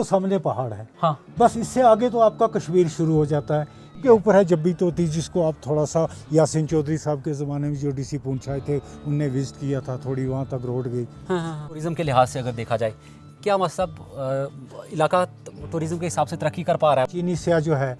तो सामने पहाड़ है, हाँ बस इससे आगे तो आपका कश्मीर शुरू हो जाता है। के ऊपर है जब्बी तोती, जिसको आप थोड़ा सा यासीन चौधरी साहब के ज़माने में जो डीसी पूंछ आए थे उनने विजिट किया था, थोड़ी वहाँ तक रोड गई। हाँ। टूरिज़्म के लिहाज से अगर देखा जाए, क्या मतलब इलाका टूरिज़्म के हिसाब से तरक्की कर पा रहा है? चीनी स्याह जो है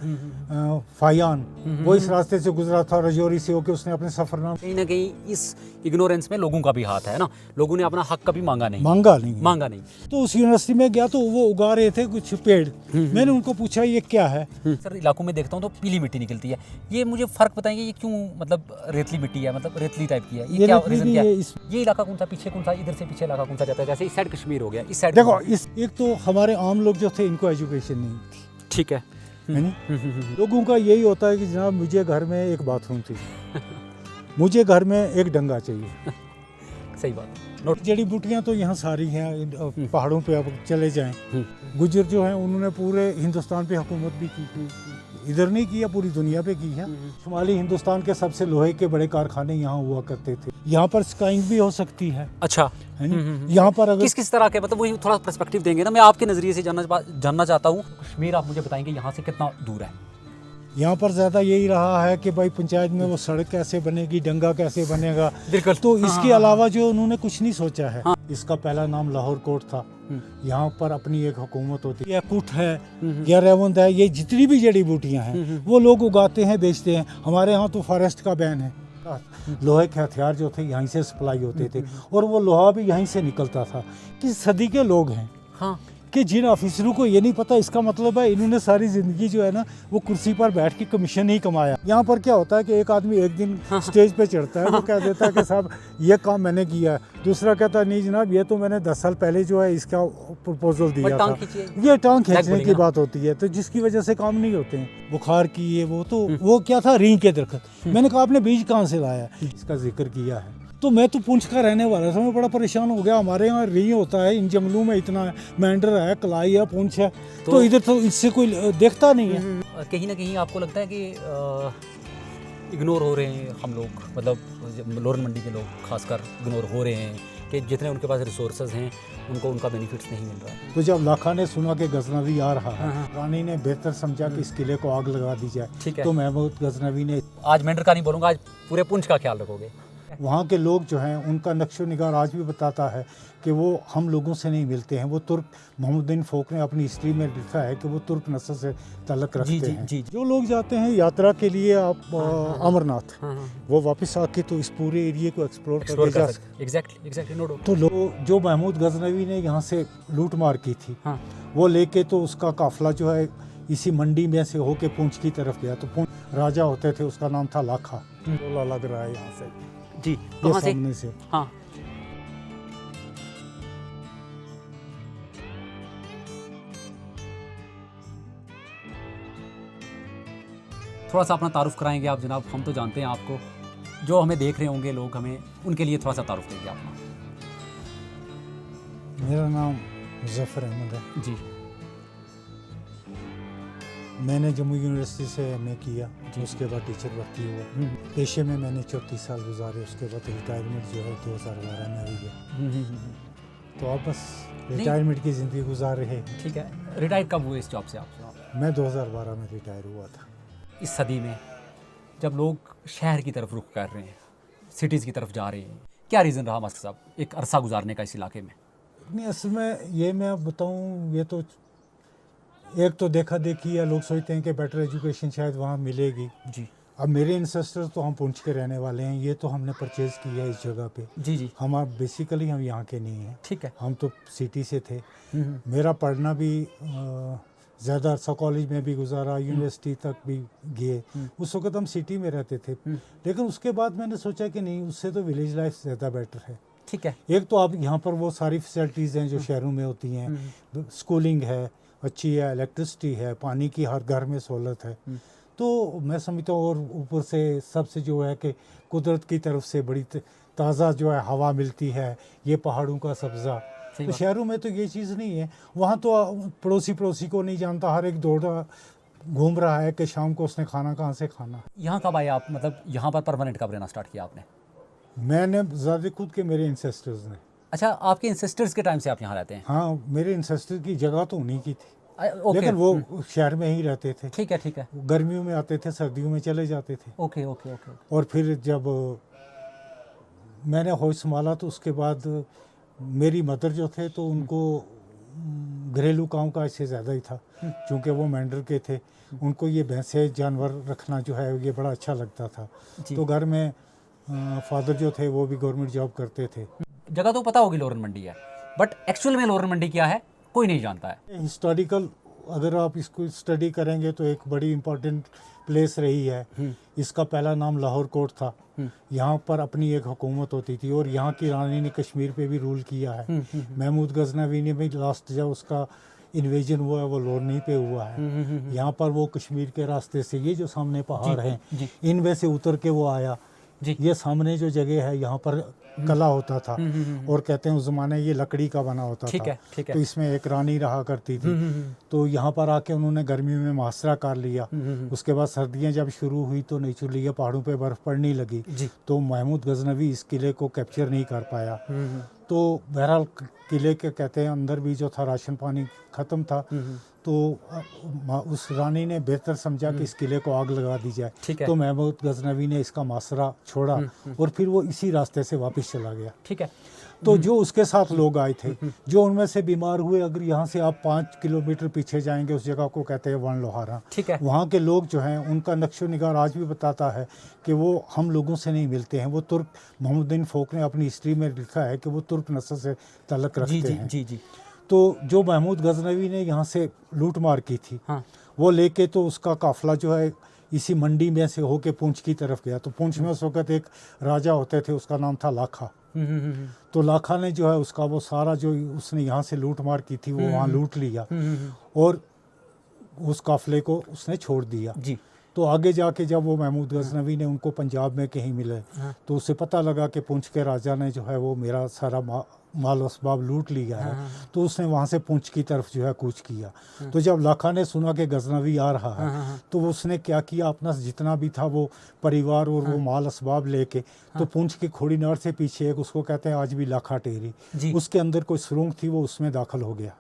फायान, वो इस रास्ते से गुजरा था, रजौरी से होकर उसने अपने सफरनामा। कहीं ना कहीं इस इग्नोरेंस में लोगों का भी हाथ है ना, लोगों ने अपना हक कभी मांगा नहीं। मांगा नहीं। तो उस यूनिवर्सिटी में गया तो वो उगा रहे थे कुछ पेड़, मैंने उनको पूछा ये क्या है। सर इलाकों में देखता हूँ तो पीली मिट्टी निकलती है, ये मुझे फ़र्क बताएंगे ये क्यों, मतलब रेतली मिट्टी है, मतलब रेतली टाइप की है, ये क्या रीज़न क्या है? ये इलाका कौन सा पीछे, कौन सा इधर से पीछे इलाका कौन सा जाता है? जैसे इस साइड कश्मीर हो गया, इस साइड देखो एक तो हमारे आम लोग जो थे इनको एजुकेशन नहीं थी, ठीक है है नहीं? लोगों का यही होता है कि जनाब मुझे घर में एक बाथरूम चाहिए, मुझे घर में एक डंगा चाहिए। सही बात। जड़ी बूटियाँ तो यहाँ सारी हैं, पहाड़ों पे आप चले जाएं, गुजर जो हैं उन्होंने पूरे हिंदुस्तान पे हुकूमत भी की, इधर नहीं किया, पूरी दुनिया पे की है। शुमाली हिंदुस्तान के सबसे लोहे के बड़े कारखाने यहाँ हुआ करते थे। यहाँ पर स्काइंग भी हो सकती है। अच्छा, यहाँ पर अगर किस तरह के, मतलब वही थोड़ा पर्सपेक्टिव देंगे ना, मैं आपके नज़रिए से जानना चाहता हूँ। कश्मीर आप मुझे बताएंगे यहाँ से कितना दूर है? यहाँ पर ज़्यादा यही रहा है कि भाई पंचायत में वो सड़क कैसे बनेगी, डंगा कैसे बनेगा। बिल्कुल। तो इसके अलावा जो उन्होंने कुछ नहीं सोचा है। इसका पहला नाम लाहौर कोट था, यहाँ पर अपनी एक हुकूमत होती है। कुट है या रेवंत है, ये जितनी भी जड़ी बूटियाँ हैं वो लोग उगाते हैं, बेचते हैं। हमारे यहाँ तो फॉरेस्ट का बैन है, लोहे के हथियार जो थे यहीं से सप्लाई होते थे और वो लोहा भी यहीं से निकलता था। किस सदी के लोग हैं कि जिन ऑफिसरों को ये नहीं पता, इसका मतलब है इन्होंने सारी ज़िंदगी जो है ना वो कुर्सी पर बैठ के कमीशन ही कमाया। यहाँ पर क्या होता है कि एक आदमी एक दिन स्टेज पे चढ़ता है, वो कह देता है कि साहब ये काम मैंने किया है, दूसरा कहता है नहीं जनाब ये तो मैंने 10 साल पहले जो है इसका प्रपोजल दिया था। ये टांग खींचने की बात होती है, तो जिसकी वजह से काम नहीं होते हैं। बुखार की ये वो क्या था, रींग के दरख्त। मैंने कहा आपने बीज कहाँ से लाया, इसका जिक्र किया है। तो मैं तो पुंछ का रहने वाला था, मैं बड़ा परेशान हो गया। हमारे यहाँ री होता है, इन जंगलों में इतना है, मेंढर है, कलाई है, पुंछ है, तो इधर तो इससे कोई देखता नहीं है। कहीं ना कहीं आपको लगता है कि इग्नोर हो रहे हैं हम लोग, मतलब लोरन मंडी के लोग खासकर इग्नोर हो रहे हैं कि जितने उनके पास रिसोर्सेज हैं उनको उनका बेनिफिट्स नहीं मिल रहा है? तो जब लाखा ने सुना कि गजनवी आ रहा है, रानी ने बेहतर समझा कि इस किले को आग लगा दी जाए। ठीक है। तो महमूद गजनवी ने, आज मेंढर का नहीं बोलूँगा, आज पूरे पुंछ का ख्याल रखोगे। वहाँ के लोग जो हैं उनका नक्शो निगार आज भी बताता है कि वो हम लोगों से नहीं मिलते हैं। वो तुर्क, मोहम्मदीन फोक ने अपनी हिस्ट्री में लिखा है कि वो तुर्क नस्ल से ताल्लुक़ रखते हैं। जो लोग जाते हैं यात्रा के लिए आप अमरनाथ, वो वापस आके तो इस पूरे एरिया को एक्सप्लोर करके जा सकते। Exactly no doubt. तो जो महमूद गजनवी ने यहाँ से लूट मार की थी, वो लेके तो उसका काफिला जो है इसी मंडी में से होके पुंछ की तरफ गया। तो पुंछ राजा होते थे, उसका नाम था लाखा। लग रहा है यहाँ से जी, कहाँ से? हाँ, थोड़ा सा अपना तारुफ कराएंगे आप जनाब? हम तो जानते हैं आपको, जो हमें देख रहे होंगे लोग, हमें उनके लिए थोड़ा सा तारुफ देंगे अपना। मेरा नाम मुजफ्फर अहमद है जी। मैंने जम्मू यूनिवर्सिटी से एमए किया, उसके बाद टीचर भर्ती हुआ। पेशे में मैंने 34 साल गुजारे, उसके बाद रिटायरमेंट जो है 2012 में हुई है। तो आप बस रिटायरमेंट की ज़िंदगी गुजार रहे हैं। ठीक है। रिटायर कब हुए इस जॉब से आप? मैं 2012 में रिटायर हुआ था। इस सदी में जब लोग शहर की तरफ रुख कर रहे हैं, सिटीज़ की तरफ जा रहे हैं, क्या रीज़न रहा मास्टर साहब एक अरसा गुजारने का इस इलाके में? नहीं, असल में ये मैं बताऊँ, ये तो एक तो देखा देखी है, लोग सोचते हैं कि बेटर एजुकेशन शायद वहाँ मिलेगी। जी। अब मेरे इंसेस्टर्स तो हम पुंछ के रहने वाले हैं, ये तो हमने परचेज़ किया है इस जगह पे। जी। हम बेसिकली हम यहाँ के नहीं हैं। ठीक है। हम तो सिटी से थे। मेरा पढ़ना भी ज़्यादा अरसा कॉलेज में भी गुजारा, यूनिवर्सिटी तक भी गए। उस वक्त हम सिटी में रहते थे, लेकिन उसके बाद मैंने सोचा कि नहीं, उससे तो विलेज लाइफ ज़्यादा बेटर है। ठीक है। एक तो आप यहाँ पर वो सारी फैसिलिटीज़ हैं जो शहरों में होती हैं, स्कूलिंग है अच्छी है, इलेक्ट्रिसिटी है, पानी की हर घर में सहूलत है। तो मैं समझता हूँ, और ऊपर से सबसे जो है कि कुदरत की तरफ से बड़ी ताज़ा जो है हवा मिलती है, ये पहाड़ों का सब्ज़ा। तो शहरों में तो ये चीज़ नहीं है। वहाँ तो पड़ोसी को नहीं जानता, हर एक दौड़ा घूम रहा है कि शाम को उसने खाना कहाँ से खाना। यहाँ कब आए आप, मतलब यहाँ पर परमानेंट कब रहना स्टार्ट किया आपने? मैंने ज़्यादा खुद के मेरे इंसेस्टर्स ने। अच्छा, आपके इंसेस्टर्स के टाइम से आप यहाँ रहते हैं? हाँ, मेरे इंसेस्टर की जगह तो उन्हीं की थी, ओके, लेकिन वो शहर में ही रहते थे। ठीक है, ठीक है। गर्मियों में आते थे, सर्दियों में चले जाते थे। Okay okay okay. और फिर जब मैंने होश संभाला तो उसके बाद मेरी मदर जो थे तो उनको घरेलू काम का इससे ज़्यादा ही था, क्योंकि वो मेंढर के थे। उनको ये भैंसे जानवर रखना जो है ये बड़ा अच्छा लगता था। जी। तो घर में फादर जो थे वो भी गवर्नमेंट जॉब करते थे। जगह तो पता होगी लोरन मंडी है, बट एक्चुअल में लोरन मंडी क्या है कोई नहीं जानता है। हिस्टोरिकल अगर आप इसको स्टडी करेंगे तो एक बड़ी इम्पोर्टेंट प्लेस रही है। इसका पहला नाम लाहौर कोट था। यहाँ पर अपनी एक हुकूमत होती थी और यहाँ की रानी ने कश्मीर पे भी रूल किया है। महमूद गजनवी ने भी लास्ट जब उसका इन्वेजन हुआ है वो लोरनी पे हुआ है। यहाँ पर वो कश्मीर के रास्ते से ये जो सामने पहाड़ हैं इनमें से उतर के वो आया। ये सामने जो जगह है यहाँ पर कला होता था और कहते हैं उस ज़माने ये लकड़ी का बना होता था। ठीक है। तो इसमें एक रानी रहा करती थी। तो यहाँ पर आके उन्होंने गर्मियों में मुहासरा कर लिया। उसके बाद सर्दियाँ जब शुरू हुई तो नेचुरली ये पहाड़ों पे बर्फ़ पड़ने लगी। तो महमूद गजनवी इस किले को कैप्चर नहीं कर पाया। तो बहरहाल किले के कहते हैं अंदर भी जो था राशन पानी ख़त्म था। तो उस रानी ने बेहतर समझा कि इस किले को आग लगा दी जाए। तो महमूद गजनवी ने इसका मासरा छोड़ा और फिर वो इसी रास्ते से वापस चला गया। ठीक है। तो जो उसके साथ लोग आए थे जो उनमें से बीमार हुए, अगर यहाँ से आप 5 किलोमीटर पीछे जाएंगे उस जगह को कहते हैं वन लोहारा। ठीक है। वहाँ के लोग जो हैं उनका नक्शो निगार आज भी बताता है कि वो हम लोगों से नहीं मिलते हैं। वो तुर्क, मोहम्मदीन फोक ने अपनी हिस्ट्री में लिखा है कि वो तुर्क नस्ल से ताल्लुक़ रखते हैं। जी। तो जो महमूद गजनवी ने यहाँ से लूट मार की थी वो लेके तो उसका काफ़िला जो है इसी मंडी में से होके पूंछ की तरफ गया। तो पूंछ में उस वक़्त एक राजा होते थे, उसका नाम था लाखा। तो लाखा ने जो है उसका वो सारा जो उसने यहाँ से लूट मार की थी वो वहाँ लूट लिया और उस काफ़िले को उसने छोड़ दिया। तो आगे जाके जब वो महमूद गजनवी ने उनको पंजाब में कहीं मिले तो उसे पता लगा कि पूंछ के राजा ने जो है वो मेरा सारा माल असबाब लूट लिया है। तो उसने वहाँ से पूंछ की तरफ जो है कूच किया। तो जब लाखा ने सुना कि गजनवी आ रहा है तो उसने क्या किया, अपना जितना भी था वो परिवार और वो माल असबाब लेके तो पूंछ के खोड़ीनार से पीछे एक उसको कहते हैं आज भी लाखा टेरी, उसके अंदर कोई सुरंग थी वो उसमें दाखिल हो गया।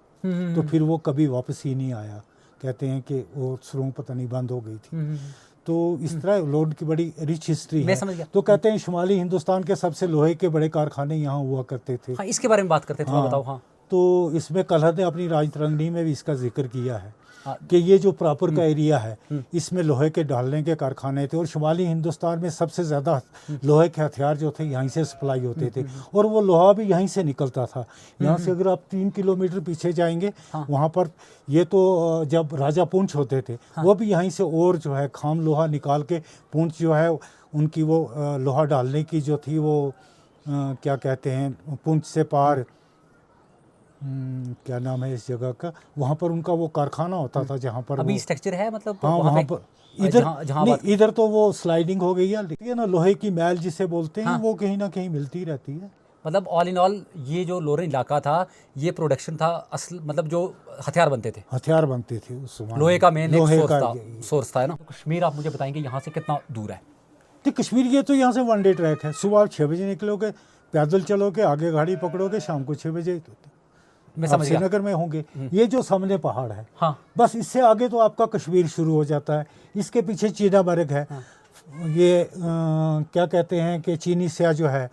तो फिर वो कभी वापस ही नहीं आया। कहते हैं कि वो सुरंग पता नहीं बंद हो गई थी। तो इस तरह लोड की बड़ी रिच हिस्ट्री है। तो कहते हैं शुमाली हिंदुस्तान के सबसे लोहे के बड़े कारखाने यहाँ हुआ करते थे। इसके बारे में बात करते थे, बताओ। तो इसमें कलहर ने अपनी राजतरंगिणी में भी इसका जिक्र किया है कि ये जो प्रॉपर का एरिया है इसमें लोहे के डालने के कारखाने थे और शुमाली हिंदुस्तान में सबसे ज़्यादा लोहे के हथियार जो थे यहीं से सप्लाई होते थे और वो लोहा भी यहीं से निकलता था। यहाँ से अगर आप 3 किलोमीटर पीछे जाएंगे वहाँ पर ये तो जब राजा पूंछ होते थे वो भी यहीं से और जो है खाम लोहा निकाल के पूंछ जो है उनकी वो लोहा डालने की जो थी वो क्या कहते हैं पूंछ से पार क्या नाम है इस जगह का, वहाँ पर उनका वो कारखाना होता था जहाँ पर अभी स्ट्रक्चर है मतलब। हाँ वहाँ पर इधर तो वो स्लाइडिंग हो गई है ना, लोहे की मैल जिसे बोलते हैं वो कहीं ना कहीं मिलती रहती है। मतलब ऑल इन ऑल ये जो लोरन इलाका था ये प्रोडक्शन था असल, मतलब जो हथियार बनते थे उस समय लोहे का मेन सोर्स था ना। तो कश्मीर आप मुझे बताएंगे यहाँ से कितना दूर है? तो कश्मीर ये तो यहाँ से 1 डे ट्रैक है। सुबह आप 6 बजे निकलोगे, पैदल चलोगे, आगे गाड़ी पकड़ोगे, शाम को 6 बजे आप श्रीनगर में होंगे। ये जो सामने पहाड़ है बस इससे आगे तो आपका कश्मीर शुरू हो जाता है। इसके पीछे चीनामर्ग है। ये क्या कहते हैं कि चीनी स्याह जो है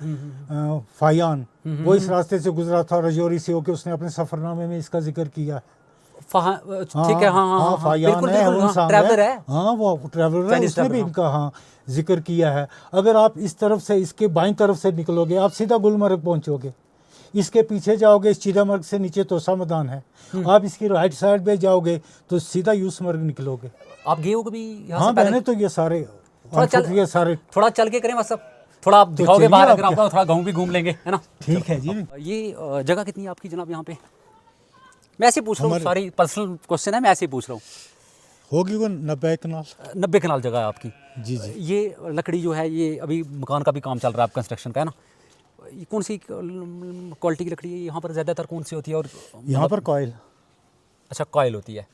फायान वो इस रास्ते से गुजरा था रजौरी से होकर, उसने अपने सफरनामे में इसका जिक्र किया। ठीक है। फायान है, ट्रैवलर है। वो ट्रैवलर है, उसने भी इनका जिक्र किया है। अगर आप इस तरफ से इसके बाईं तरफ से निकलोगे आप सीधा गुलमर्ग पहुंचोगे। इसके पीछे जाओगे इस चीनामर्ग से नीचे तोसा मैदान है। आप इसकी राइट साइड पे जाओगे तो सीधा यूसमर्ग निकलोगे। आप गए हो कभी? हाँ मैंने तो ये सारे थोड़ा चल के करें, मतलब थोड़ा आप दिखाओगे बाहर, अगर आपको थोड़ा गाँव भी घूम लेंगे, है ना? ठीक है जी। ये जगह कितनी है आपकी जनाब यहाँ पे? मैं ऐसे पूछ रहा हूँ, सारी पर्सनल क्वेश्चन है, मैं ऐसे ही पूछ रहा हूँ। होगी वो 90 कनाल। 90 कनाल जगह है आपकी? जी। ये लकड़ी जो है ये अभी मकान का भी काम चल रहा है, कंस्ट्रक्शन का, है ना? ये कौन सी क्वालिटी की लकड़ी है यहाँ पर? ज़्यादातर कौन सी होती है? और यहाँ पर कॉयल। अच्छा, कॉयल होती है।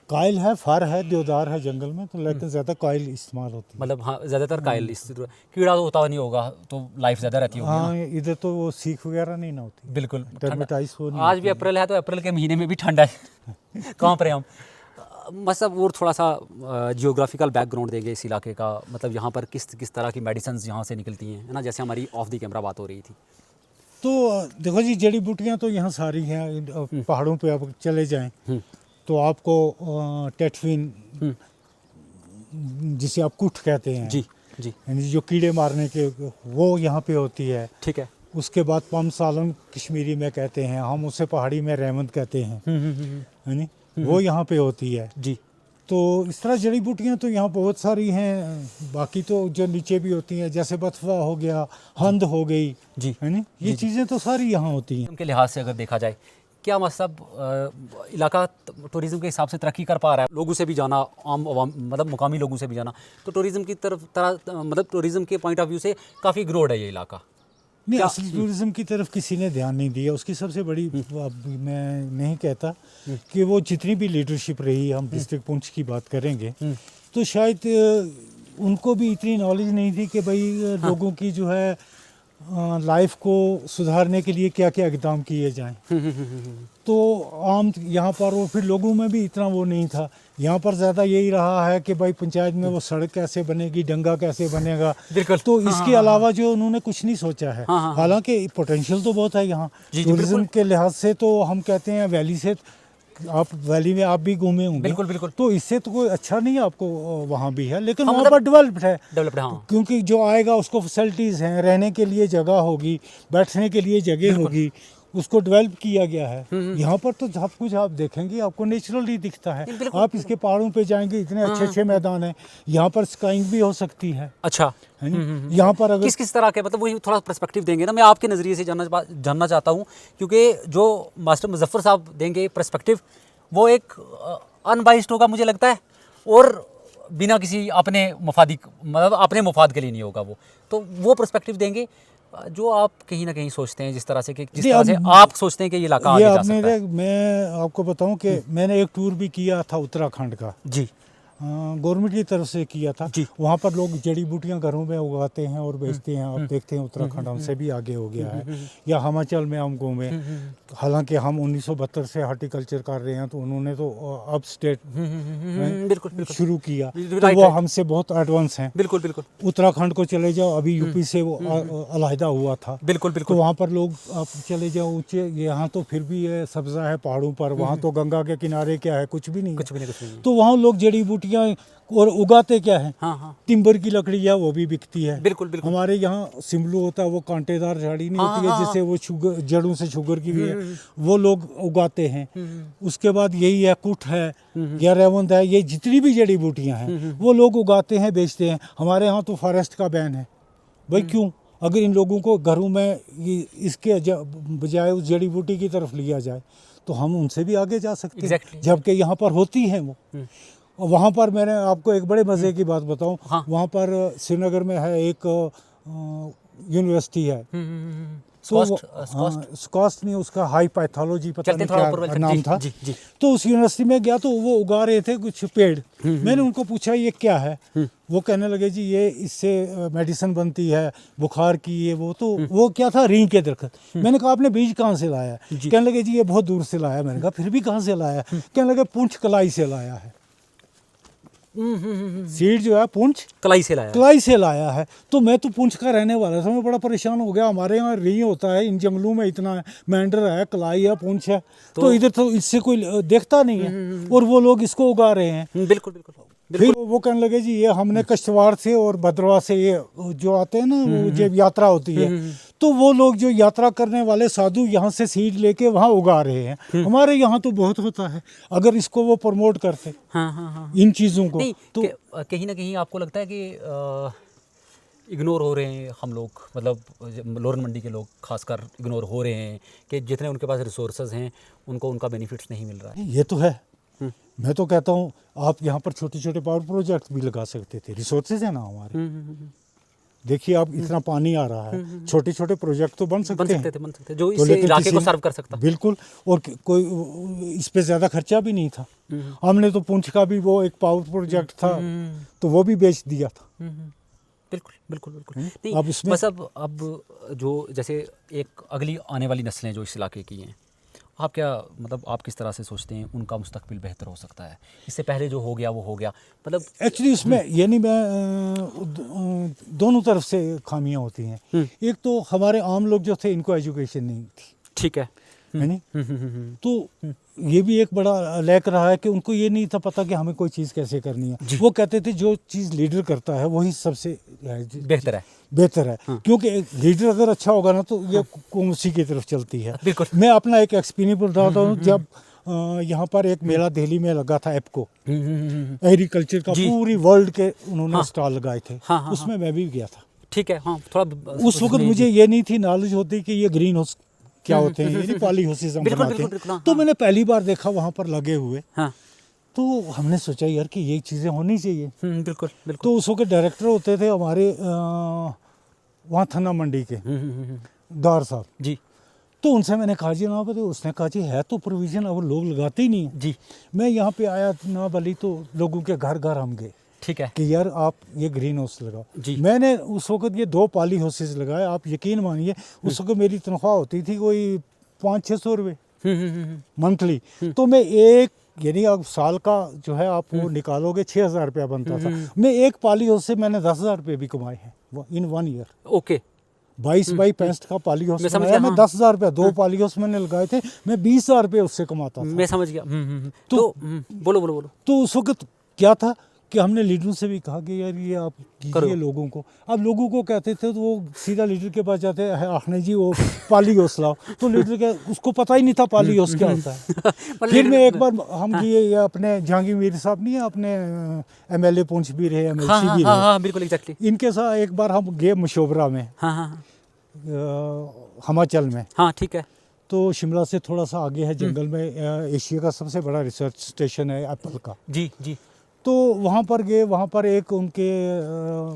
कायल है, फर है, देवदार है जंगल में, तो लेकिन ज़्यादा कायल इस्तेमाल होती है। मतलब हाँ ज़्यादातर कायल इस कीड़ा तो होता नहीं होगा तो लाइफ ज़्यादा रहती होगी ना। हाँ, इधर तो वो सीख वगैरह नहीं ना होती, बिल्कुल टर्मिटाइज हो नहीं आज भी अप्रैल है तो अप्रैल के महीने में भी ठंड है कहाँ पर हैं हम। मतलब और थोड़ा सा जियोग्राफिकल बैकग्राउंड देंगे इस इलाके का, मतलब यहाँ पर किस किस तरह की मेडिसिन यहाँ से निकलती हैं, है ना, जैसे हमारी ऑफ द कैमरा बात हो रही थी। तो देखो जी, जड़ी बूटियाँ तो यहाँ सारी हैं। पहाड़ों पे आप चले जाएं तो आपको टेटफिन, जिसे आप कुठ कहते हैं, जी जी यानी जो कीड़े मारने के, वो यहाँ पे होती है। ठीक है। उसके बाद पम सालन कश्मीरी में कहते हैं, हम उसे पहाड़ी में रहमत कहते हैं, है नी, वो यहाँ पे होती है जी। तो इस तरह जड़ी बूटियाँ तो यहाँ बहुत सारी हैं। बाकी तो जो नीचे भी होती हैं, जैसे बथवा हो गया, हंद हो गई, जी है नी, ये चीज़ें तो सारी यहाँ होती हैं। उनके लिहाज से अगर देखा जाए, क्या मतलब इलाका टूरिज़्म के हिसाब से तरक्की कर पा रहा है? लोगों से भी जाना, आम आवाम मतलब मुकामी लोगों से भी जाना, तो टूरिज़्म की तरफ मतलब टूरिज़्म के पॉइंट ऑफ व्यू से काफ़ी ग्रोड है ये इलाका। नहीं, असली टूरिज्म की तरफ किसी ने ध्यान नहीं दिया। उसकी सबसे बड़ी मैं नहीं कहता कि वो जितनी भी लीडरशिप रही, हम डिस्ट्रिक्ट पुंछ की बात करेंगे तो शायद उनको भी इतनी नॉलेज नहीं थी कि भाई लोगों की जो है लाइफ को सुधारने के लिए क्या क्या इकदाम किए जाएं। तो आम यहाँ पर वो फिर लोगों में भी इतना वो नहीं था। यहाँ पर ज़्यादा यही रहा है कि भाई पंचायत में वो सड़क कैसे बनेगी, डंगा कैसे बनेगा। बिल्कुल। तो इसके अलावा जो उन्होंने कुछ नहीं सोचा है। हालांकि पोटेंशियल तो बहुत है यहाँ टूरिज्म के लिहाज से। तो हम कहते हैं वैली से, आप वैली में आप भी घूमे होंगे। बिल्कुल बिल्कुल। तो इससे तो कोई अच्छा नहीं आपको वहाँ भी है, लेकिन वहाँ पर डेवलप्ड है। हाँ। क्योंकि जो आएगा उसको फैसिलिटीज़ हैं, रहने के लिए जगह होगी, बैठने के लिए जगह होगी, उसको डेवलप किया गया है। यहाँ पर तो सब कुछ आप देखेंगे आपको नेचुरली दिखता है। आप इसके पहाड़ों पे जाएंगे, इतने अच्छे अच्छे मैदान हैं। यहाँ पर स्काइंग भी हो सकती है। अच्छा है ना? यहाँ पर अगर किस तरह के, मतलब वही थोड़ा पर्सपेक्टिव देंगे ना, मैं आपके नज़रिए से जानना चाहता हूँ, क्योंकि जो मास्टर मुजफ्फर साहब देंगे पर्सपेक्टिव वो एक अनबाइस्ड होगा मुझे लगता है, और बिना किसी अपने मफादी मतलब अपने मफाद के लिए नहीं होगा तो वो पर्सपेक्टिव देंगे जो आप कहीं ना कहीं सोचते हैं, जिस तरह से कि जिस तरह से आप सोचते हैं कि ये इलाका आगे जा सकता है। मैं आपको बताऊं कि मैंने एक टूर भी किया था उत्तराखंड का जी, गवर्नमेंट की तरफ से किया था। वहाँ पर लोग जड़ी बूटियाँ घरों में उगाते हैं और बेचते हैं। आप देखते हैं उत्तराखंड हमसे भी आगे हो गया है। या हिमाचल में हम घूमे, हालांकि हम 1972 से हार्टिकल्चर कर रहे हैं, तो उन्होंने तो अप स्टेट बिल्कुल शुरू किया, तो वो हमसे बहुत एडवांस हैं। बिल्कुल बिल्कुल। उत्तराखंड को चले जाओ, अभी यूपी से वो अलहदा हुआ था। बिल्कुल तो बिल्कुल। वहाँ पर लोग आप चले जाओ ऊंचे, यहाँ तो फिर भी ये सब्जा है पहाड़ों पर। वहाँ तो गंगा के किनारे क्या है, कुछ भी नहीं। कुछ भी नहीं। तो वहाँ लोग जड़ी बूटियाँ और उगाते क्या है, हाँ। टिम्बर की लकड़ी है, वो भी बिकती है। बिल्कुल बिल्कुल। हमारे यहाँ सिमलू होता है, वो कांटेदार झाड़ी नहीं होती है जिससे वो शुगर, जड़ों से शुगर की भी है, वो लोग उगाते हैं। उसके बाद यही है कुठ है या रेवंद है, ये जितनी भी जड़ी बूटियाँ हैं वो लोग उगाते हैं, बेचते हैं। हमारे यहाँ तो फॉरेस्ट का बैन है भाई। क्यों? अगर इन लोगों को घरों में इसके बजाय उस जड़ी बूटी की तरफ लिया जाए तो हम उनसे भी आगे जा सकते हैं। जबकि यहाँ पर होती हैं वो। वहाँ पर मैंने आपको एक बड़े मज़े की बात बताऊँ। वहाँ पर श्रीनगर में है एक यूनिवर्सिटी है, स्कॉस्ट नहीं, उसका हाई पैथोलॉजी पता नहीं क्या नाम था। तो उस यूनिवर्सिटी में गया तो वो उगा रहे थे कुछ पेड़। मैंने उनको पूछा ये क्या है, वो कहने लगे जी ये इससे मेडिसिन बनती है बुखार की, ये वो। तो वो क्या था, रींग के दरख्त। मैंने कहा आपने बीज कहाँ से लाया? कहने लगे जी ये बहुत दूर से लाया। मैंने कहा फिर भी कहाँ से लाया? कहने लगे पुंछ कलाई से लाया है। सीड जो है पुंछ कलाई से लाया है। तो मैं तो पुंछ का रहने वाला था, मैं बड़ा परेशान हो गया। हमारे यहाँ री होता है, इन जंगलों में इतना मेंढर है, कलाई है, पुंछ है, तो इधर तो इससे कोई देखता नहीं है, और वो लोग इसको उगा रहे हैं। बिल्कुल। फिर वो कहने लगे जी ये हमने कश्तवाड़ से और भद्रवाह से ये जो आते हैं ना, वो जब यात्रा होती है तो वो लोग जो यात्रा करने वाले साधु यहाँ से सीड लेके वहाँ उगा रहे हैं। हमारे यहाँ तो बहुत होता है। अगर इसको वो प्रमोट करते इन चीज़ों को तो कहीं ना कहीं आपको लगता है कि इग्नोर हो रहे हैं हम लोग, मतलब लोरन मंडी के लोग खासकर इग्नोर हो रहे हैं कि जितने उनके पास रिसोर्सेज हैं उनको उनका बेनिफिट्स नहीं मिल रहा है। ये तो है। मैं तो कहता हूँ आप यहाँ पर छोटे छोटे पावर प्रोजेक्ट भी लगा सकते थे, रिसोर्सेज है ना हमारे। देखिए आप इतना पानी आ रहा है, छोटे छोटे प्रोजेक्ट तो बन सकते हैं, बन सकते थे जो तो इस लेकिन इलाके को किसी- सर्व कर सकता। बिल्कुल। और कोई इस पे ज़्यादा खर्चा भी नहीं था। हमने तो पुंछ का भी वो एक पावर प्रोजेक्ट था, तो वो भी बेच दिया था। बिल्कुल बिल्कुल बिल्कुल नहीं। अब इसमें- बस अब जो जैसे एक अगली आने वाली नस्लें जो इस इलाके की हैं, आप क्या मतलब आप किस तरह से सोचते हैं उनका मुस्तकबिल बेहतर हो सकता है? इससे पहले जो हो गया वो हो गया, मतलब एक्चुअली इसमें ये नहीं, मैं दोनों तरफ से खामियां होती हैं। एक तो हमारे आम लोग जो थे इनको एजुकेशन नहीं थी, ठीक है। है नहीं, तो ये भी एक बड़ा लैक रहा है कि उनको ये नहीं था पता कि हमें कोई चीज़ कैसे करनी है। वो कहते थे जो चीज़ लीडर करता है वही सबसे बेहतर है। बेहतर है, क्योंकि एक लीडर अगर अच्छा होगा ना तो ये कौम उसी की तरफ चलती है। बिल्कुल। मैं अपना एक एक्सपीरियंस बताता हूँ। जब यहाँ पर एक मेला दिल्ली में लगा था एप्को एग्रीकल्चर का, पूरी वर्ल्ड के उन्होंने स्टॉल लगाए थे, उसमें मैं भी गया था। ठीक है, हाँ थोड़ा उस वक्त मुझे ये नहीं थी नॉलेज होती कि ये ग्रीन हाउस क्या होते हैं, यानी पॉली हाउसेस हम बिल्कुल, बनाते बिल्कुल, हैं। हाँ, तो मैंने पहली बार देखा वहाँ पर लगे हुए, हाँ। तो हमने सोचा यार कि ये चीज़ें होनी चाहिए। बिल्कुल बिल्कुल। तो उस वक्त डायरेक्टर होते थे हमारे वहाँ थना मंडी के दार साहब जी तो उनसे मैंने कहा जी ना बता, उसने कहा जी है तो प्रोविज़न, अब लोग लगाते ही नहीं है। जी मैं यहाँ पे आया ना बली, तो लोगों के घर घर हम गए ठीक है कि यार आप ये ग्रीन हाउस लगाओ। जी। मैंने उस वक्त ये 2 पॉली हाउसेस लगाए। आप यकीन मानिए उस वक्त मेरी तनख्वाह होती थी कोई 500-600 रुपये मंथली। तो मैं एक यानी अब साल का जो है आप वो निकालोगे 6,000 रुपया बनता था। मैं एक पॉली हाउस से मैंने 10,000 रुपये भी कमाए हैं इन 1 ईयर। ओके 22 बाई 65 का पॉली हाउस मैं समझ बनाया। गया, मैं हाँ। 10,000 रुपया 2 पॉली हाउस मैंने लगाए थे, मैं 20,000 रुपये उससे कमाता था। मैं समझ गया। तो बोलो बोलो बोलो। तो उस वक्त क्या था कि हमने लीडरों से भी कहा कि यार ये आप करो। कीजिए लोगों को। अब लोगों को कहते थे तो वो सीधा लीडर के पास जाते हैं, आखने जी वो पाली हाउस लाओ, तो लीडर के उसको पता ही नहीं था पाली हाउस क्या होता है। फिर मैं एक बार हम ये अपने जहांगीर मीर साहब नहीं है, अपने MLA पुंछ भी रहे, हाँ MLC हाँ भी हाँ रहे, हाँ बिल्कुल एग्जैक्टली। इनके साथ एक बार हम गए मशोबरा में, हाँ हाँ हिमाचल में। हाँ ठीक है। तो शिमला से थोड़ा सा आगे है जंगल में, एशिया का सबसे बड़ा रिसर्च स्टेशन है एप्पल का। जी जी तो वहाँ पर गए, वहाँ पर एक उनके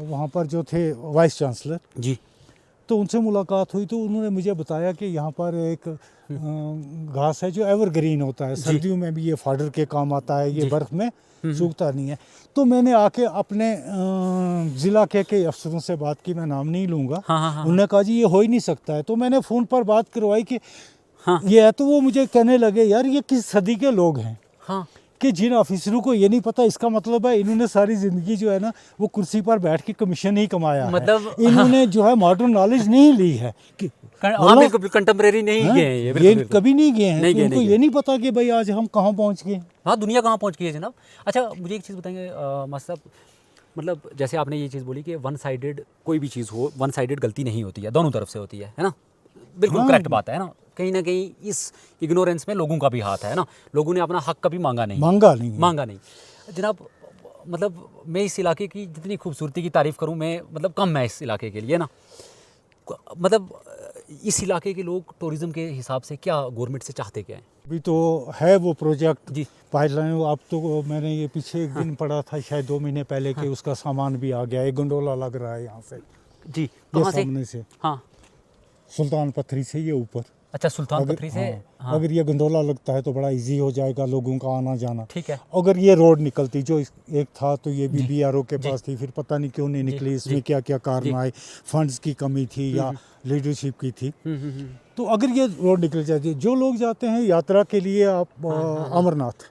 वहाँ पर जो थे वाइस चांसलर, जी तो उनसे मुलाकात हुई। तो उन्होंने मुझे बताया कि यहाँ पर एक घास है जो एवरग्रीन होता है, सर्दियों में भी ये फाडर के काम आता है, ये बर्फ़ में सूखता नहीं है। तो मैंने आके अपने ज़िला के अफसरों से बात की, मैं नाम नहीं लूँगा। हाँ हाँ हाँ उन्होंने कहा जी ये हो ही नहीं सकता है। तो मैंने फ़ोन पर बात करवाई कि हाँ ये है, तो वो मुझे कहने लगे यार ये किस सदी के लोग हैं हाँ कि जिन ऑफिसरों को ये नहीं पता। इसका मतलब है इन्होंने सारी ज़िंदगी जो है ना वो कुर्सी पर बैठ के कमीशन ही कमाया मतलब है। इन्होंने जो है मॉडर्न नॉलेज नहीं ली है कि हाँ बिल्कुल कंटेम्प्रेरी नहीं हाँ, गए हैं ये, ये बिल्कुल बिल्कुल। कभी नहीं गए हैं, नहीं तो गए, इनको नहीं ये नहीं पता कि भाई आज हम कहाँ पहुँच गए। हाँ दुनिया कहाँ पहुँच गई है जनाब। अच्छा मुझे एक चीज़ बताएंगे मास्टर साहब, मतलब जैसे आपने ये चीज़ बोली कि वन साइडेड कोई भी चीज़ हो, वन साइडेड गलती नहीं होती है, दोनों तरफ से होती है ना। बिल्कुल करेक्ट बात है ना। कहीं ना कहीं इस इग्नोरेंस में लोगों का भी हाथ है ना। लोगों ने अपना हक कभी मांगा नहीं मांगा नहीं जनाब। मतलब मैं इस इलाके की जितनी खूबसूरती की तारीफ़ करूं मैं, मतलब कम है इस इलाके के लिए ना। मतलब इस इलाके के लोग टूरिज़्म के हिसाब से क्या गवर्नमेंट से चाहते क्या हैं? अभी तो है वो प्रोजेक्ट जी पाइपलाइन। अब तो मैंने ये पीछे एक दिन पढ़ा था शायद 2 महीने पहले कि उसका सामान भी आ गया है। गंडोला लग रहा है यहाँ से, जी ये कहाँ से? सामने से हाँ सुल्तान पत्थरी से ये ऊपर। अच्छा सुल्तान पत्थरी से। हाँ अगर ये गंडोला लगता है तो बड़ा इजी हो जाएगा लोगों का आना जाना। ठीक है। अगर ये रोड निकलती जो एक था तो ये भी BRO के पास थी, फिर पता नहीं क्यों नहीं निकली। इसमें क्या क्या कारण आए, फंड्स की कमी थी या लीडरशिप की थी। तो अगर ये रोड निकल जाती, जो लोग जाते हैं यात्रा के लिए आप अमरनाथ,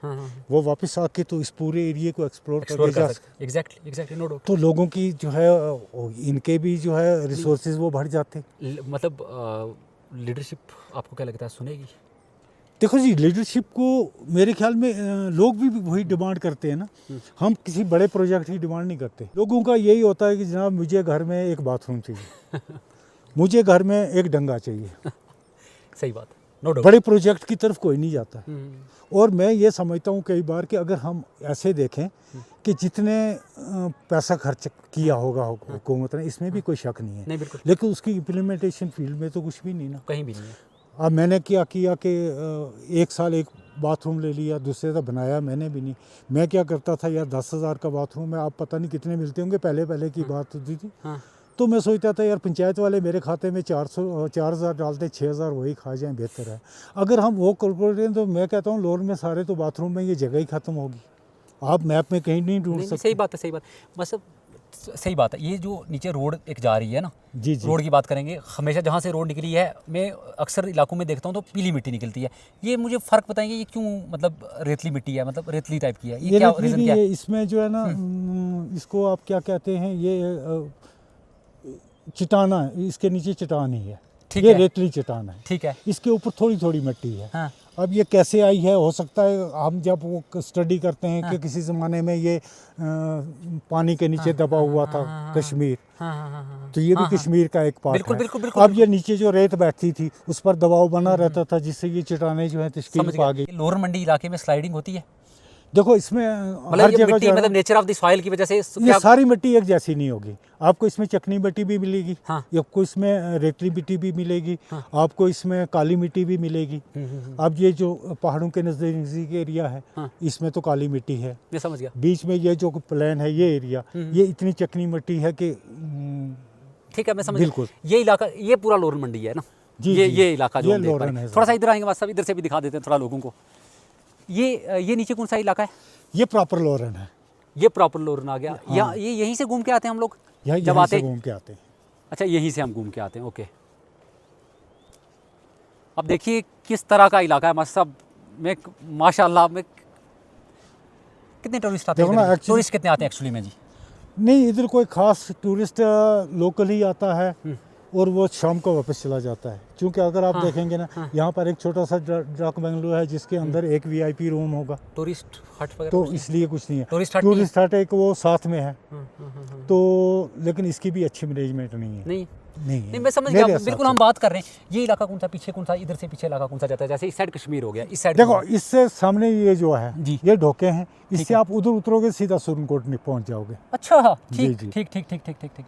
वो वापस आके तो इस पूरे एरिया को एक्सप्लोर करके जा सकते। Exactly no doubt. तो लोगों की जो है इनके भी जो है रिसोर्सेज वो बढ़ जाते। मतलब लीडरशिप आपको क्या लगता है सुनेगी? देखो जी लीडरशिप को मेरे ख्याल में लोग भी वही डिमांड करते हैं ना। हम किसी बड़े प्रोजेक्ट की डिमांड नहीं करते। लोगों का यही होता है कि जनाब मुझे घर में एक बाथरूम चाहिए, मुझे घर में एक डंगा चाहिए। सही बात, नो डाउट। बड़े प्रोजेक्ट की तरफ कोई नहीं जाता। और मैं ये समझता हूँ कई बार कि अगर हम ऐसे देखें कि जितने पैसा खर्च किया होगा हुकूमत ने, इसमें भी कोई शक नहीं है, नहीं बिल्कुल, लेकिन उसकी इम्प्लीमेंटेशन फील्ड में तो कुछ भी नहीं ना। कहीं भी नहीं है। अब मैंने क्या किया कि एक साल एक बाथरूम ले लिया, दूसरे का बनाया मैंने भी नहीं। मैं क्या करता था यार 10,000 का बाथरूम है, आप पता नहीं कितने मिलते होंगे, पहले की बात होती थी। हाँ तो मैं सोचता था यार पंचायत वाले मेरे खाते में 4,000 डालते, 6,000 वही खा जाएं, बेहतर है। अगर हम वो कैलकुलेट करें तो मैं कहता हूँ लोर में सारे तो बाथरूम में ये जगह ही ख़त्म होगी, आप मैप में कहीं नहीं ढूंढ नहीं, सकते। सही बात है, सही बात। बस अब सही बात है। ये जो नीचे रोड एक जा रही है ना, जी जी। रोड की बात करेंगे, हमेशा जहाँ से रोड निकली है मैं अक्सर इलाकों में देखता हूँ तो पीली मिट्टी निकलती है। ये मुझे फ़र्क बताएंगे ये क्यों, मतलब रेतली मिट्टी है, मतलब रेतली टाइप की है, ये क्या रेतली रीज़न भी क्या है? इसमें जो है ना इसको आप क्या कहते हैं, ये चट्टाना है, इसके नीचे चट्टान ही है, ठीक ये है। रेतली चट्टान है, ठीक है। इसके ऊपर थोड़ी थोड़ी मिट्टी है। हाँ। अब ये कैसे आई है, हो सकता है हम जब वो स्टडी करते हैं हाँ। कि किसी ज़माने में ये पानी के नीचे दबा हुआ था कश्मीर, हाँ हाँ हाँ हाँ। तो ये भी हाँ, हाँ। कश्मीर का एक पार्ट बिल्कुल है। बिल्कुल बिल्कुल। अब ये नीचे जो रेत बैठती थी उस पर दबाव बना रहता था, जिससे ये चट्टानें जो है तश्कील समझ पा गया। गई। ये लोअर मंडी इलाके में स्लाइडिंग होती है, देखो इसमें मतलब हर ये जगह मिट्टी, जो है मतलब नेचर ऑफ द सॉइल की वजह से ये क्या? सारी मिट्टी एक जैसी नहीं होगी। आपको इसमें चिकनी मिट्टी भी मिलेगी, हाँ। आपको इसमें रेतली मिट्टी भी मिलेगी, हाँ। आपको इसमें काली मिट्टी भी मिलेगी। अब ये जो पहाड़ों के नज़दीक एरिया है, हाँ। इसमें तो काली मिट्टी है। मैं समझ गया। बीच में ये जो प्लेन है, ये एरिया, ये इतनी चिकनी मिट्टी है कि ठीक है, मैं समझ गया। बिल्कुल। ये इलाका, ये पूरा लोअर मंडी है ना? जी, ये जी। ये इलाका जो ये हम देख पा लोअर रहे हैं। है थोड़ा सा इधर आएंगे बात साहब, इधर से भी दिखा देते हैं थोड़ा लोगों को। ये नीचे कौन सा इलाका है? ये प्रॉपर लोरन है। ये प्रॉपर लोरन आ गया। या ये यहीं से घूम के आते हैं हम लोग जब यहाँ आते से हैं? घूम के आते हैं। अच्छा, यहीं से हम घूम के आते हैं, ओके। अब देखिए किस तरह का इलाका है मास्टर साहब, मैं माशाल्लाह में कितने टूरिस्ट आते देखो ना, हैं? actually- टूरिस्ट कितने आते हैं एक्चुअली में जी? नहीं, इधर कोई ख़ास टूरिस्ट लोकल ही आता है और वो शाम को वापस चला जाता है। क्योंकि अगर आप देखेंगे ना, यहाँ पर एक छोटा सा डाक बंगलो है जिसके अंदर एक वीआईपी रूम होगा, टूरिस्ट हट वगैरह तो कुछ नहीं? इसलिए कुछ नहीं है। टूरिस्ट हट नहीं है? टूरिस्ट हट एक वो साथ में है, हाँ। तो लेकिन इसकी भी अच्छी मैनेजमेंट नहीं है। नहीं नहीं है। नहीं, मैं समझ मेरे गया। हिसाब बिल्कुल से। हम बात कर रहे हैं, ये इलाका कौन सा, पीछे कौन सा, इधर से पीछे इलाका कौन सा जाता है? जैसे इस साइड कश्मीर हो गया, इस साइड देखो इससे सामने ये जो है, जी। ये ढोके हैं, इससे है। आप उधर उतरोगे सीधा सुरनकोट नहीं पहुंच जाओगे। अच्छा, जी, ठीक जी। ठीक ठीक ठीक ठीक ठीक ठीक।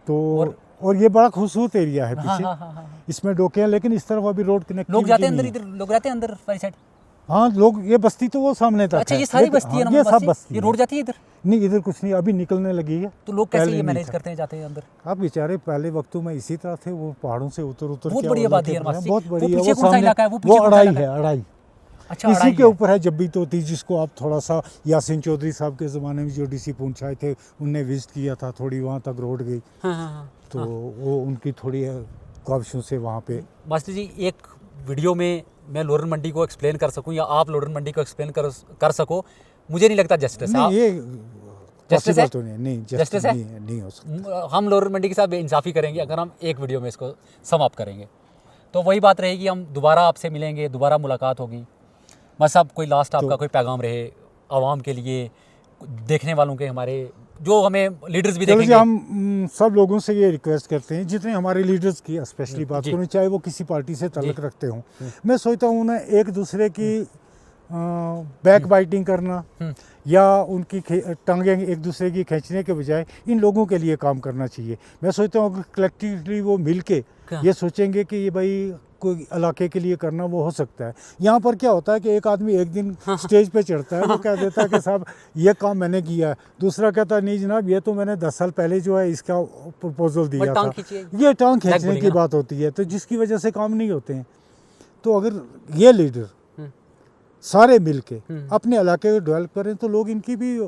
तो और ये बड़ा खूबसूरत एरिया है हाँ पीछे, हाँ हाँ हाँ। इसमें डोके हैं, लेकिन इस तरफ अभी रोड कनेक्टिविटी लोग जाते हैं अंदर, नहीं है। इधर लोग रहते हैं अंदर वाली साइड? हाँ, लोग, ये बस्ती तो वो सामने तक अच्छा, है। ये सारी लेकिन- बस्ती है ना? हाँ, ये बस्ती? सब बस्ती ये है। रोड जाती है इधर? नहीं, इधर कुछ नहीं, अभी निकलने लगी है। तो लोग कैसे पहले ये नहीं मैनेज था। करते हैं, जाते हैं अंदर? आप बेचारे पहले वक्तों में इसी तरह थे, वो पहाड़ों से उतर बहुत के बड़ी औलाद आबादी है के नवासी। बहुत वो बड़ी है। पीछे कौन सा सामने- इलाका है? वो वो पीछे कौन सा अड़ाई इलाका है, है? अड़ाई। अच्छा, इसी अड़ाई के है। ऊपर है जब्बी तोती, जिसको आप थोड़ा सा यासीन चौधरी साहब के ज़माने में जो डीसी पूंछ आए थे, उनने विजिट किया था, थोड़ी वहाँ तक रोड गई, हाँ हाँ हाँ। तो वो उनकी थोड़ी ख्वाहिशों से वहाँ पे। मास्टर जी, एक वीडियो में मैं लोरन मंडी को एक्सप्लेन कर सकूं या आप लोरन मंडी को एक्सप्लेन कर सको, मुझे नहीं लगता जस्टिस है। नहीं, ये Justice है? possible तो नहीं, Justice है? नहीं हो सकता। हम लोरन मंडी के साथ बेइंसाफ़ी करेंगे अगर हम एक वीडियो में इसको समाप्त करेंगे। तो वही बात रहेगी, हम दोबारा आपसे मिलेंगे, दोबारा मुलाकात होगी। बस अब कोई लास्ट आपका कोई पैगाम रहे आवाम के लिए, देखने वालों के, हमारे जो हमें लीडर्स भी चलो जी, देखेंगे। हम सब लोगों से ये रिक्वेस्ट करते हैं, जितने हमारे लीडर्स की स्पेशली बात जी। करूँ, चाहे वो किसी पार्टी से ताल्लुक़ रखते हों, मैं सोचता हूँ ना, एक दूसरे की बैक बाइटिंग करना या उनकी टांगें एक दूसरे की खींचने के बजाय इन लोगों के लिए काम करना चाहिए। मैं सोचता हूँ कि कलेक्टिवली वो मिल के क्या? ये सोचेंगे कि ये भाई कोई इलाके के लिए करना, वो हो सकता है। यहाँ पर क्या होता है कि एक आदमी एक दिन स्टेज पे चढ़ता है, वो कह देता है कि साहब ये काम मैंने किया है, दूसरा कहता है नहीं जनाब, ये तो मैंने 10 साल पहले जो है इसका प्रपोजल दिया टांग था। खींचिए। ये टांग खींचने बोलेंगे की ना। बात होती है, तो जिसकी वजह से काम नहीं होते हैं। तो अगर ये लीडर सारे मिलके अपने इलाके को डेवलप करें, तो लोग इनकी भी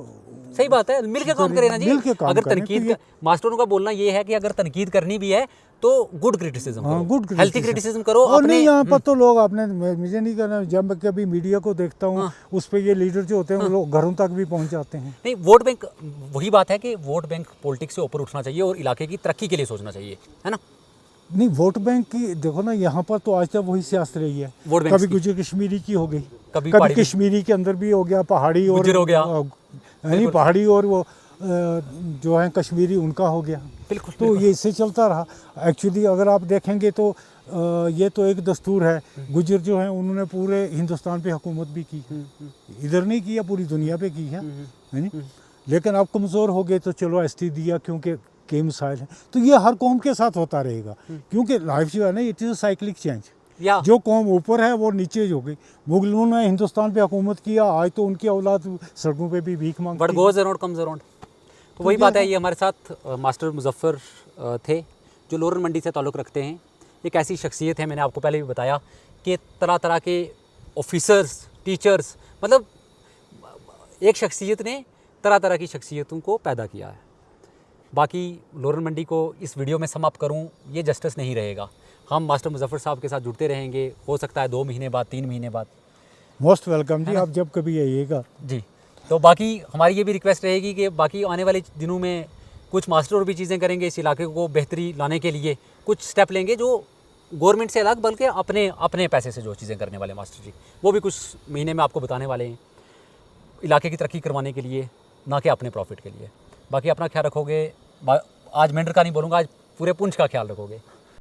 सही बात है, मिल के काम करें ना जी। मिल के काम अगर करें, तनकीद तो ये- मास्टरों का बोलना ये है कि अगर तनकीद करनी भी है तो गुड क्रिटिसिज्म हाँ, करो, गुड हेल्थी क्रिटिसिज्म करो। और अपने नहीं, यहाँ पर तो लोग अपने, मुझे नहीं कहना, जब मैं कभी मीडिया को देखता हूँ उस पर ये लीडर जो होते हैं वो लोग घरों तक भी पहुँच जाते हैं। नहीं, वोट बैंक, वही बात है कि वोट बैंक पॉलिटिक्स से ऊपर उठना चाहिए और इलाके की तरक्की के लिए सोचना चाहिए, है ना? नहीं, वोट बैंक की देखो ना, यहाँ पर तो आज तक वही सियासत रही है। वोट बैंक कभी की। गुजर कश्मीरी की हो गई, कभी कभी पहाड़ी की। कश्मीरी के अंदर भी हो गया, पहाड़ी और गुज्जर हो गया। नहीं, पहाड़ी और वो जो है कश्मीरी, उनका हो गया। बिल्कुल, तो ये इससे चलता रहा। एक्चुअली अगर आप देखेंगे तो ये तो एक दस्तूर है। गुजर जो है उन्होंने पूरे हिंदुस्तान पे हुकूमत भी की, इधर नहीं किया, पूरी दुनिया पे की है नहीं? लेकिन आप कमज़ोर हो गए तो चलो एसटी दिया, क्योंकि के मसाइल हैं। तो ये हर कौम के साथ होता रहेगा, क्योंकि लाइफ जो है ना, इट इज़ साइक्लिक चेंज। या जो कौम ऊपर है वो नीचे हो गई। मुगलों ने हिंदुस्तान पे हुकूमत किया, आज तो उनकी औलाद सड़कों पे भी भीख बट मांगती है। Goes around comes around. तो वही बात है, ये हमारे साथ मास्टर मुजफ्फर थे जो लोरन मंडी से ताल्लुक़ रखते हैं। एक ऐसी शख्सियत है, मैंने आपको पहले भी बताया कि तरह तरह के ऑफिसर्स, टीचर्स, मतलब एक शख्सियत ने तरह तरह की शख्सियतों को पैदा किया है। बाकी लोरन मंडी को इस वीडियो में समाप्त करूं, ये जस्टिस नहीं रहेगा। हम मास्टर मुजफ्फर साहब के साथ जुड़ते रहेंगे, हो सकता है 2 महीने बाद, 3 महीने बाद। मोस्ट वेलकम जी, आप जब कभी आइएगा जी। तो बाकी हमारी ये भी रिक्वेस्ट रहेगी कि बाकी आने वाले दिनों में कुछ मास्टर और भी चीज़ें करेंगे, इस इलाके को बेहतरी लाने के लिए कुछ स्टेप लेंगे जो गवर्नमेंट से अलग, बल्कि अपने पैसे से जो चीज़ें करने वाले मास्टर जी, वो भी कुछ महीने में आपको बताने वाले हैं, इलाके की तरक्की करवाने के लिए, ना कि अपने प्रॉफिट के लिए। बाकी अपना ख्याल रखोगे। आज मेंढर का नहीं बोलूँगा, आज पूरे पुंछ का ख्याल रखोगे।